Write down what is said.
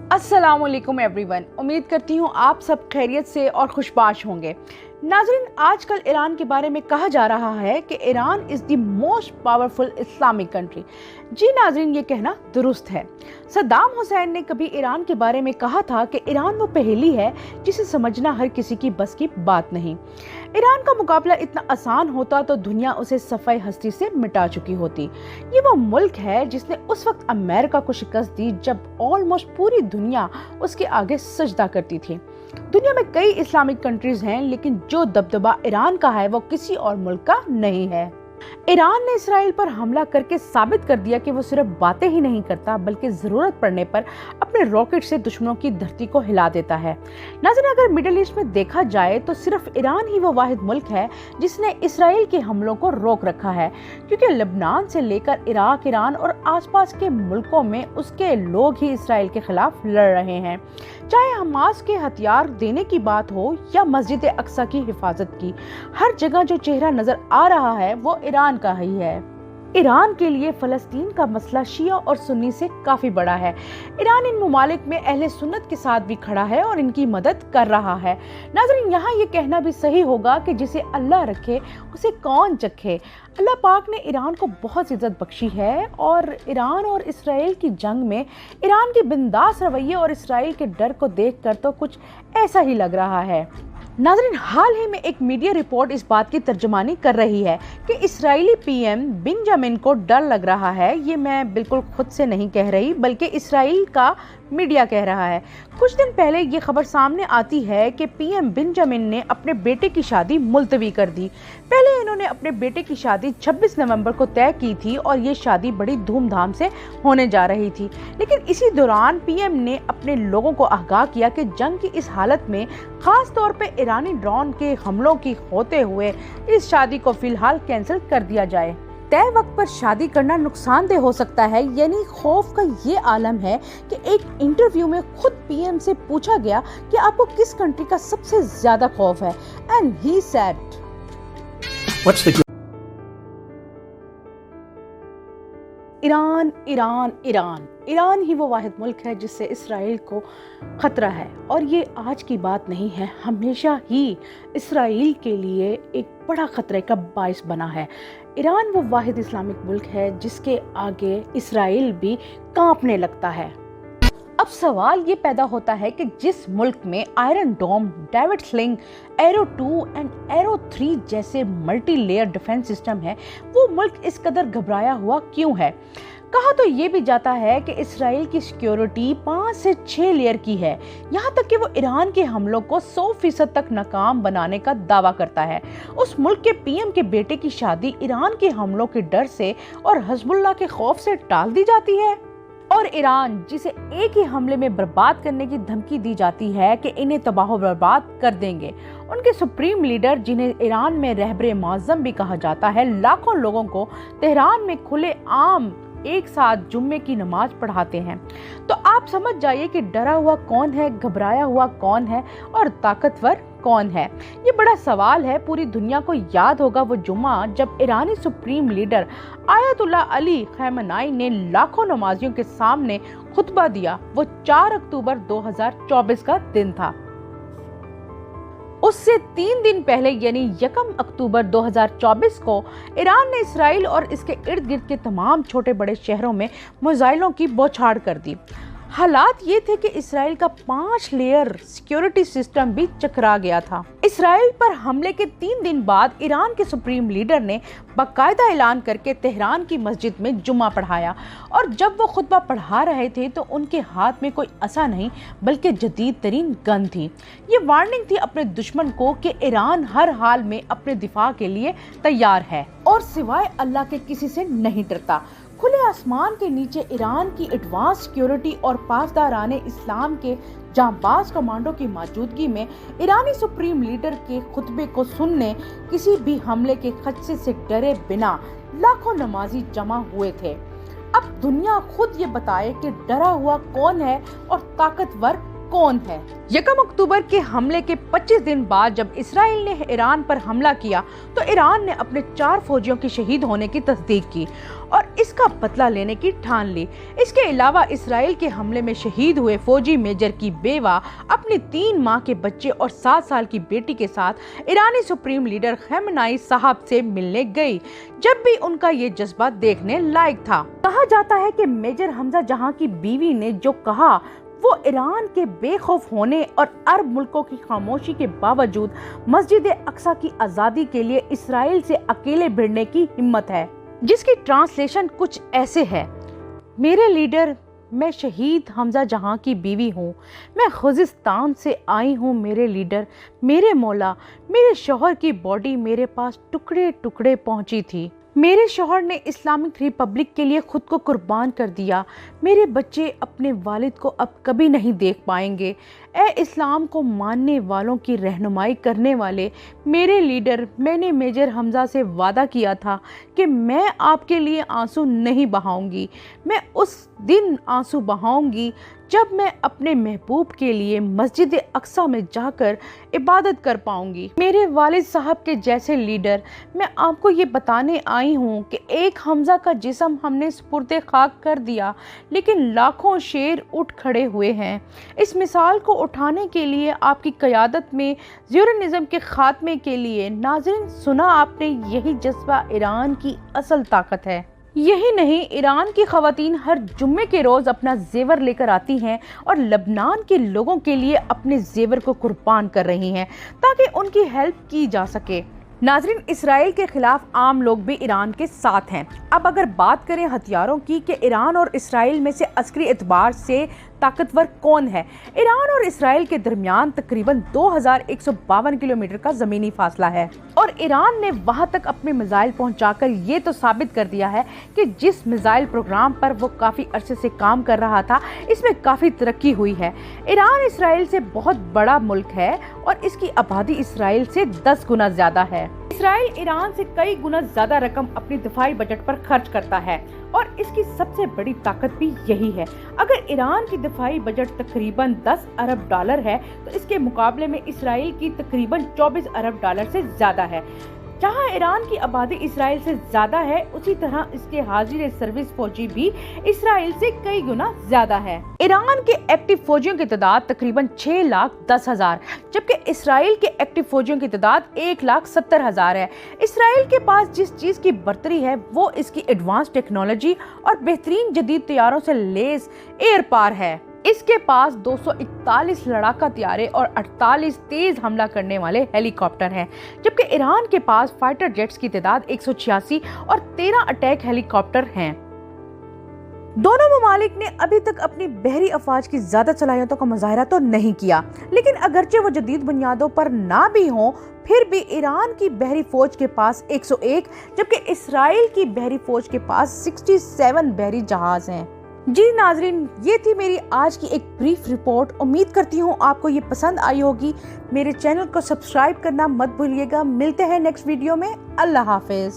अस्सलाम वालेकुम एवरीवन। उम्मीद करती हूँ आप सब खैरियत से और खुशबाश होंगे। नाज़रीन, आजकल ईरान के बारे में कहा जा रहा है कि Iran is the most powerful Islamic country. जी नाज़रीन, ये कहना दुरुस्त है। सद्दाम हुसैन ने कभी ईरान के बारे में कहा था कि ईरान वो पहेली है जिसे समझना हर किसी की बस की बात नहीं। ईरान का मुकाबला इतना आसान होता तो दुनिया उसे सफ़ाई हस्ती से मिटा चुकी होती। ये वो मुल्क है जिसने उस वक्त अमेरिका को शिकस्त दी जब ऑलमोस्ट पूरी दुनिया उसके आगे सजदा करती थी। दुनिया में कई इस्लामिक कंट्रीज हैं, लेकिन जो दबदबा ईरान का है वो किसी और मुल्क का नहीं है। ईरान ने इसराइल पर हमला करके साबित कर दिया कि वो सिर्फ बातें ही नहीं करता बल्कि जरूरत पड़ने पर अपने रॉकेट से दुश्मनों की धरती को हिला देता है। नाज़रीन, अगर मिडिल ईस्ट में देखा जाए तो सिर्फ ईरान ही वो वाहिद मुल्क है जिसने इसराइल के हमलों को रोक रखा है, क्योंकि लेबनान से लेकर इराक, ईरान और आसपास के मुल्कों में उसके लोग ही इसराइल के खिलाफ लड़ रहे हैं। चाहे हमास के हथियार देने की बात हो या मस्जिद अक्सा की हिफाजत की, हर जगह जो चेहरा नजर आ रहा है वो ईरान का ही है। ईरान के लिए फलस्तीन का मसला शिया और सुन्नी से काफी बड़ा है। ईरान इन ममालिक में अहले सुन्नत के साथ भी खड़ा है और इनकी मदद कर रहा है। नाज़रीन, यहाँ ये कहना भी सही होगा कि जिसे अल्लाह रखे उसे कौन चखे। अल्लाह पाक ने ईरान को बहुत इज्जत बख्शी है और ईरान और इसराइल की जंग में ईरान के बिंदास रवैये और इसराइल के डर को देखकर तो कुछ ऐसा ही लग रहा है। नाज़रीन, हाल ही में एक मीडिया रिपोर्ट इस बात की तर्जुमानी कर रही है कि इस्राएली पीएम बेंजामिन को डर लग रहा है। ये मैं बिल्कुल खुद से नहीं कह रही, बल्कि इसराइल का मीडिया कह रहा है। कुछ दिन पहले ये खबर सामने आती है कि पीएम बेंजामिन ने अपने बेटे की शादी मुलतवी कर दी। पहले इन्होंने अपने बेटे की शादी 26 नवंबर को तय की थी और ये शादी बड़ी धूमधाम से होने जा रही थी, लेकिन इसी दौरान पीएम ने अपने लोगों को आगाह किया कि जंग की इस हालत में खास तौर पे ईरानी ड्रोन के हमलों की होते हुए इस शादी को फिलहाल कैंसिल कर दिया जाए। तय वक्त पर शादी करना नुकसानदेह हो सकता है, यानी खौफ का ये आलम है कि एक इंटरव्यू में खुद पीएम से पूछा गया कि आपको किस कंट्री का सबसे ज्यादा खौफ है, and he said Iran Iran Iran. Iran ही वो वाहिद मुल्क है जिससे इसराइल को खतरा है, और ये आज की बात नहीं है, हमेशा ही इसराइल के लिए एक बड़ा खतरे का बाइस बना है। ईरान वो वाहिद इस्लामिक मुल्क है जिसके आगे इसराइल भी कांपने लगता है। अब सवाल ये पैदा होता है कि जिस मुल्क में Iron Dome, David Sling, Arrow 2 and Arrow 3 जैसे मल्टी लेयर डिफेंस सिस्टम है, वो मुल्क इस कदर घबराया हुआ क्यों है? कहा तो ये भी जाता है कि इसराइल की सिक्योरिटी 5 से 6 लेयर की है, यहाँ तक कि वो ईरान के हमलों को 100% तक नाकाम बनाने का दावा करता है। उस मुल्क के पीएम के बेटे की शादी ईरान के हमलों के डर से और हिजबुल्लाह के खौफ से टाल दी जाती है, और ईरान जिसे एक ही हमले में बर्बाद करने की धमकी दी जाती है कि इन्हें तबाह बर्बाद कर देंगे। उनके सुप्रीम लीडर, जिन्हें ईरान में रहबरे मुअज्जम भी कहा जाता है, लाखों लोगों को तेहरान में खुले आम एक साथ जुम्मे की नमाज पढ़ाते हैं। तो आप समझ जाइए कि डरा हुआ कौन है, घबराया हुआ कौन है और ताकतवर कौन है। ये बड़ा सवाल है। पूरी दुनिया को याद होगा वो जुम्मा जब ईरानी सुप्रीम लीडर आयतुल्लाह अली खamenei ने लाखों नमाजियों के सामने खुतबा दिया। वो 4 अक्टूबर 2024 का दिन था। उससे 3 दिन पहले यानी 1 अक्टूबर 2024 को ईरान ने इसराइल और इसके इर्द गिर्द के तमाम छोटे बड़े शहरों में मिसाइलों की बौछार कर दी। हालात ये थे कि इसराइल का 5 लेयर सिक्योरिटी सिस्टम भी चकरा गया था। इसराइल पर हमले के 3 दिन बाद ईरान के सुप्रीम लीडर ने बाकायदा ऐलान करके तेहरान की मस्जिद में जुम्मा पढ़ाया, और जब वो खुतबा पढ़ा रहे थे तो उनके हाथ में कोई असा नहीं बल्कि जदीद तरीन गन थी। ये वार्निंग थी अपने दुश्मन को कि ईरान हर हाल में अपने दिफा के लिए तैयार है और सिवाय अल्लाह के किसी से नहीं डरता। खुले आसमान के नीचे ईरान की एडवांस सिक्योरिटी और पासदाराने इस्लाम के जांबाज कमांडो की मौजूदगी में ईरानी सुप्रीम लीडर के खुतबे को सुनने किसी भी हमले के खदशे से डरे बिना लाखों नमाजी जमा हुए थे। अब दुनिया खुद ये बताए कि डरा हुआ कौन है और ताकतवर कौन है? 1 अक्टूबर के हमले के 25 दिन बाद जब इसराइल ने ईरान पर हमला किया तो ईरान ने अपने 4 फौजियों के शहीद होने की तस्दीक की और इसका बदला लेने की ठान ली। इसके अलावा इसराइल के हमले में शहीद हुए फौजी मेजर की बेवा अपनी 3 माह के बच्चे और 7 साल की बेटी के साथ ईरानी सुप्रीम लीडर खamenei साहब से मिलने गई, जब भी उनका ये जज्बा देखने लायक था। कहा जाता है कि मेजर हमजा जहां की बीवी ने जो कहा वो ईरान के बेखौफ होने और अरब मुल्कों की खामोशी के बावजूद मस्जिद अक्सा की आज़ादी के लिए इसराइल से अकेले भिड़ने की हिम्मत है, जिसकी ट्रांसलेशन कुछ ऐसे है। मेरे लीडर, मैं शहीद हमजा जहां की बीवी हूँ, मैं खुजिस्तान से आई हूँ। मेरे लीडर, मेरे मौला, मेरे शौहर की बॉडी मेरे पास टुकड़े टुकड़े पहुँची थी। मेरे शौहर ने इस्लामिक रिपब्लिक के लिए खुद को कुर्बान कर दिया। मेरे बच्चे अपने वालिद को अब कभी नहीं देख पाएंगे। ए इस्लाम को मानने वालों की रहनुमाई करने वाले मेरे लीडर, मैंने मेजर हमजा से वादा किया था कि मैं आपके लिए आंसू नहीं बहाऊंगी। मैं उस दिन आंसू बहाऊंगी जब मैं अपने महबूब के लिए मस्जिद अक्सा में जाकर इबादत कर पाऊंगी। मेरे वालिद साहब के जैसे लीडर, मैं आपको ये बताने आई हूँ कि एक हमजा का जिस्म हमने सुपुर्दे खाक कर दिया, लेकिन लाखों शेर उठ खड़े हुए हैं। इस मिसाल को उठाने के लिए, आपकी क़यादत में ज़ियोनिज़्म के खात्मे के लिए। नाज़रीन, सुना आपने, यही जज्बा ईरान की असल ताकत है। यही नहीं, ईरान की ख़वातीन हर जुम्मे के रोज़ अपना जेवर लेकर आती हैं और लबनान के लोगों के लिए अपने जेवर को कुर्बान कर रही हैं ताकि उनकी हेल्प की जा सके। नाज़रीन, इसराइल के खिलाफ आम लोग भी ईरान के साथ हैं। अब अगर बात करें हथियारों की कि ईरान और इसराइल में से अस्करी एतबार से ताकतवर कौन है, ईरान और इसराइल के दरमियान तकरीबन 2152 किलोमीटर का ज़मीनी फासला है और ईरान ने वहां तक अपने मिसाइल पहुंचाकर ये तो साबित कर दिया है कि जिस मिसाइल प्रोग्राम पर वो काफ़ी अरसे से काम कर रहा था, इसमें काफ़ी तरक्की हुई है। ईरान इसराइल से बहुत बड़ा मुल्क है और इसकी आबादी इसराइल से 10 गुना ज़्यादा है। इसराइल ईरान से कई गुना ज़्यादा रकम अपने दिफाई बजट पर खर्च करता है और इसकी सबसे बड़ी ताकत भी यही है। अगर ईरान की दिफाई बजट तकरीबन 10 अरब डॉलर है तो इसके मुकाबले में इसराइल की तकरीबन 24 अरब डॉलर से ज़्यादा है। जहां ईरान की आबादी इसराइल से ज़्यादा है, उसी तरह इसके हाजिर सर्विस फौजी भी इसराइल से कई गुना ज़्यादा है। ईरान के एक्टिव फौजियों की तादाद तकरीबन 6,10,000, जबकि इसराइल के एक्टिव फौजियों की तादाद 1,70,000 है। इसराइल के पास जिस चीज़ की बर्तरी है वो इसकी एडवांस टेक्नोलॉजी और बेहतरीन जदीद तैयारों से लैस एयर पावर है। इसके पास 241 लड़ाका तैयारे और 48 तेज हमला करने वाले हेलीकॉप्टर हैं, जबकि ईरान के पास फाइटर जेट्स की तादाद 186 और 13 अटैक हेलीकॉप्टर हैं। दोनों ममालिक ने अभी तक अपनी बहरी अफवाज की ज्यादा सलाहियतों का मुजाहरा तो नहीं किया, लेकिन अगरचे वो जदीद बुनियादों पर ना भी हों, फिर भी ईरान की बहरी फौज के पास 101, जबकि इसराइल की बहरी फौज के पास 67 बहरी जहाज हैं। जी नाजरीन, ये थी मेरी आज की एक ब्रीफ रिपोर्ट। उम्मीद करती हूँ आपको ये पसंद आई होगी। मेरे चैनल को सब्सक्राइब करना मत भूलिएगा। मिलते हैं नेक्स्ट वीडियो में। अल्लाह हाफिज।